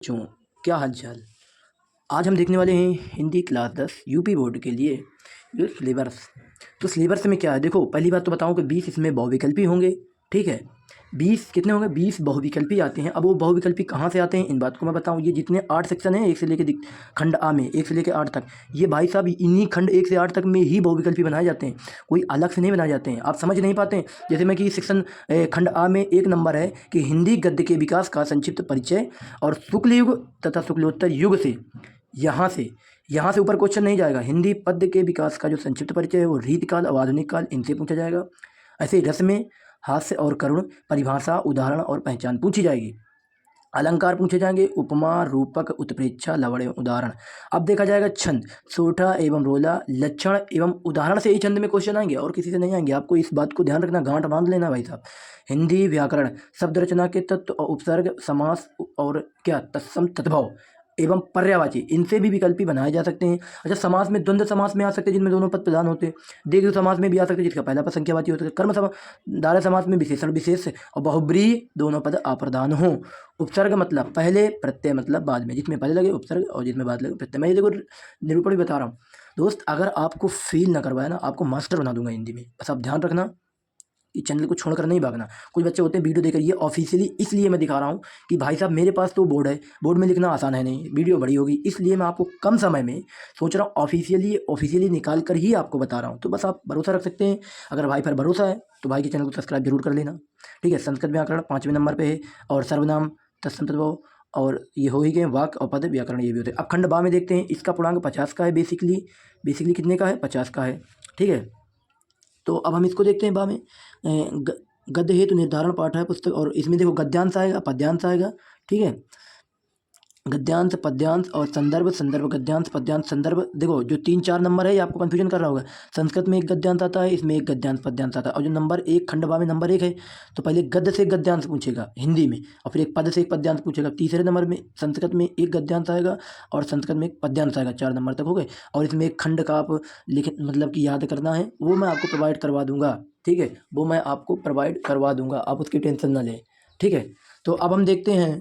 बच्चों, क्या हाल चाल। आज हम देखने वाले हैं हिंदी क्लास 10 यूपी बोर्ड के लिए जो सिलेबस। तो सिलेबस में क्या है, देखो पहली बात तो बताऊं कि 20 इसमें बहुविकल्पी होंगे। ठीक है, 20 कितने होंगे, 20 बहुविकल्पी आते हैं। अब वो बहुविकल्पी कहाँ से आते हैं इन बात को मैं बताऊं। ये जितने 8 सेक्शन हैं, 1 से लेकर खंड आ में 1 से लेकर 8 तक, ये भाई साहब इन्हीं खंड 1 से 8 तक में ही बहुविकल्पी बनाए जाते हैं, कोई अलग से नहीं बनाए जाते हैं। आप समझ नहीं पाते हैं। जैसे मैं कि सेक्शन खंड आ में 1 नंबर है कि हिंदी गद्य के विकास का संक्षिप्त परिचय और शुक्ल युग तथा शुक्लोत्तर युग से यहाँ से ऊपर क्वेश्चन नहीं जाएगा। हिंदी पद्य के विकास का जो संक्षिप्त परिचय है वो रीतिकाल और आधुनिक काल इनसे पूछा जाएगा। ऐसे रस में हास्य और करुण, परिभाषा, उदाहरण और पहचान पूछी जाएगी। अलंकार पूछे जाएंगे, उपमा, रूपक, उत्प्रेक्षा, लवण एवं उदाहरण। अब देखा जाएगा छंद, सोठा एवं रोला, लक्षण एवं उदाहरण से ही छंद में क्वेश्चन आएंगे और किसी से नहीं आएंगे। आपको इस बात को ध्यान रखना, गांठ बांध लेना भाई साहब। हिंदी व्याकरण, शब्द रचना के तत्व और उपसर्ग, समास और क्या तत्सम, तद्भव एवं पर्यायवाची, इनसे भी विकल्पी बनाए जा सकते हैं। अच्छा, समास में द्वंद्व समास में आ सकते हैं जिनमें दोनों पद प्रधान होते हैं। दीर्घ समास में भी आ सकते हैं जिसका पहला पद संख्यावाची होता है। कर्म समास, दार्य समास में विशेषण विशेष और बहुब्रीहि दोनों पद अप्रधान हों। उपसर्ग मतलब पहले, प्रत्यय मतलब बाद में, जिसमें पहले लगे उपसर्ग और जिसमें बाद लगे प्रत्यय। मैं ये देखो निरूपण भी बता रहा हूँ दोस्त, अगर आपको फील ना करवाया ना, आपको मास्टर बना दूंगा हिंदी में। बस आप ध्यान रखना कि चैनल को छोड़कर नहीं भागना। कुछ बच्चे होते हैं वीडियो देखकर, ये ऑफिशियली इसलिए मैं दिखा रहा हूँ कि भाई साहब मेरे पास तो बोर्ड है, बोर्ड में लिखना आसान है नहीं, वीडियो बड़ी होगी, इसलिए मैं आपको कम समय में सोच रहा हूँ ऑफिशियली निकाल कर ही आपको बता रहा हूँ। तो बस आप भरोसा रख सकते हैं। अगर भाई पर भरोसा है तो भाई के चैनल को सब्सक्राइब जरूर कर लेना। ठीक है, संस्कृत व्याकरण 5वें नंबर पर है और सर्वनाम, तत्सम, तद्भव और ये हो ही गए वाक्य और पद व्याकरण, ये भी होते हैं। अब खंड बा में देखते हैं, इसका पूर्णांक 50 का है। बेसिकली कितने का है, 50 का है। ठीक है, तो अब हम इसको देखते हैं। बा में गद्य हेतु निर्धारण पाठ है पुस्तक, और इसमें देखो गद्यांश आएगा, पद्यांश आएगा। ठीक है, गद्यांश, पद्यांश और संदर्भ, गद्यांश, पद्यांश, संदर्भ। देखो जो 3-4 नंबर है ये आपको कन्फ्यूजन कर रहा होगा। संस्कृत में एक गद्यांश आता है, इसमें एक गद्यांश पद्यांश आता है। और जो नंबर 1 खंडवा में नंबर 1 है तो पहले गद्य से गद्यांश पूछेगा हिंदी में, और फिर एक पद से एक पद्यांश पूछेगा। तीसरे नंबर में संस्कृत में एक गद्यांश आएगा और संस्कृत में एक पद्यांश आएगा। 4 नंबर तक हो गए। और इसमें एक खंड का आप मतलब कि याद करना है, वो मैं आपको प्रोवाइड करवा दूंगा। ठीक है, वो मैं आपको प्रोवाइड करवा दूंगा, आप उसकी टेंशन ना लें। ठीक है, तो अब हम देखते हैं।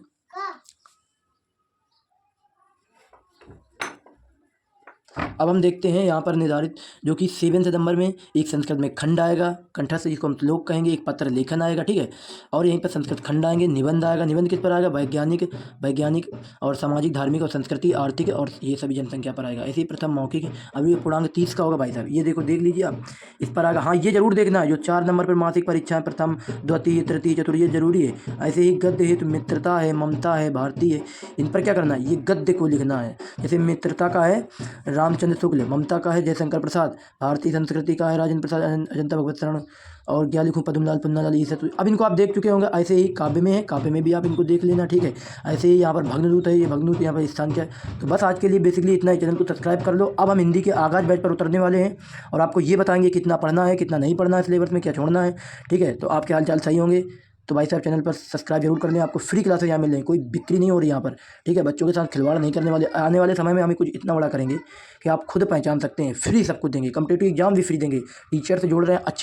अब हम देखते हैं यहाँ पर निर्धारित, जो कि 7 नंबर में एक संस्कृत में खंड आएगा, कंठस्थ जिसको हम श्लोक कहेंगे, एक पत्र लेखन आएगा। ठीक है, और यहीं पर संस्कृत खंड आएंगे, निबंध आएगा। निबंध किस पर आएगा, वैज्ञानिक और सामाजिक, धार्मिक और संस्कृति, आर्थिक और ये सभी जनसंख्या पर आएगा। ऐसे ही प्रथम मौखिक, अभी पूर्णांक 30 का होगा भाई साहब। ये देखो देख लीजिए आप, इस पर आएगा। हाँ, ये जरूर देखना है जो 4 नंबर पर मासिक परीक्षाएं प्रथम, द्वितीय, तृतीय, चतुर्थी, जरूरी है। ऐसे ही गद्य हेतु मित्रता है, ममता है, भारती है, इन पर क्या करना है, ये गद्य को लिखना है। जैसे मित्रता का है रामचंद्र शुक्ल, ममता का है जयशंकर प्रसाद, भारतीय संस्कृति का है राजेंद्र प्रसाद, अजंता भगवत शरण, और क्या लिखूँ, पद्मलाल पन्नालाल, ये सब अब इनको आप देख चुके होंगे। ऐसे ही काव्य में है, काव्य में भी आप इनको देख लेना। ठीक है, ऐसे ही यहाँ पर भग्नदूत है, ये भग्नदूत यहाँ पर स्थान क्या है। तो बस आज के लिए बेसिकली इतना ही। चैनल को सब्सक्राइब कर लो। अब हम हिंदी के आगाज बैच पर उतरने वाले हैं और आपको ये बताएंगे कितना पढ़ना है, कितना नहीं पढ़ना है, सिलेबस में क्या छोड़ना है। ठीक है, तो आपके हाल चाल सही होंगे तो भाई साहब चैनल पर सब्सक्राइब जरूर कर लें। आपको फ्री क्लासेस यहाँ मिल रही हैं, कोई बिक्री नहीं हो रही यहाँ पर। ठीक है, बच्चों के साथ खिलवाड़ नहीं करने वाले। आने वाले समय में हमें कुछ इतना बड़ा करेंगे कि आप खुद पहचान सकते हैं। फ्री सब कुछ देंगे, कॉम्पिटिटिव एग्जाम भी फ्री देंगे, टीचर से जोड़ रहे हैं अच्छे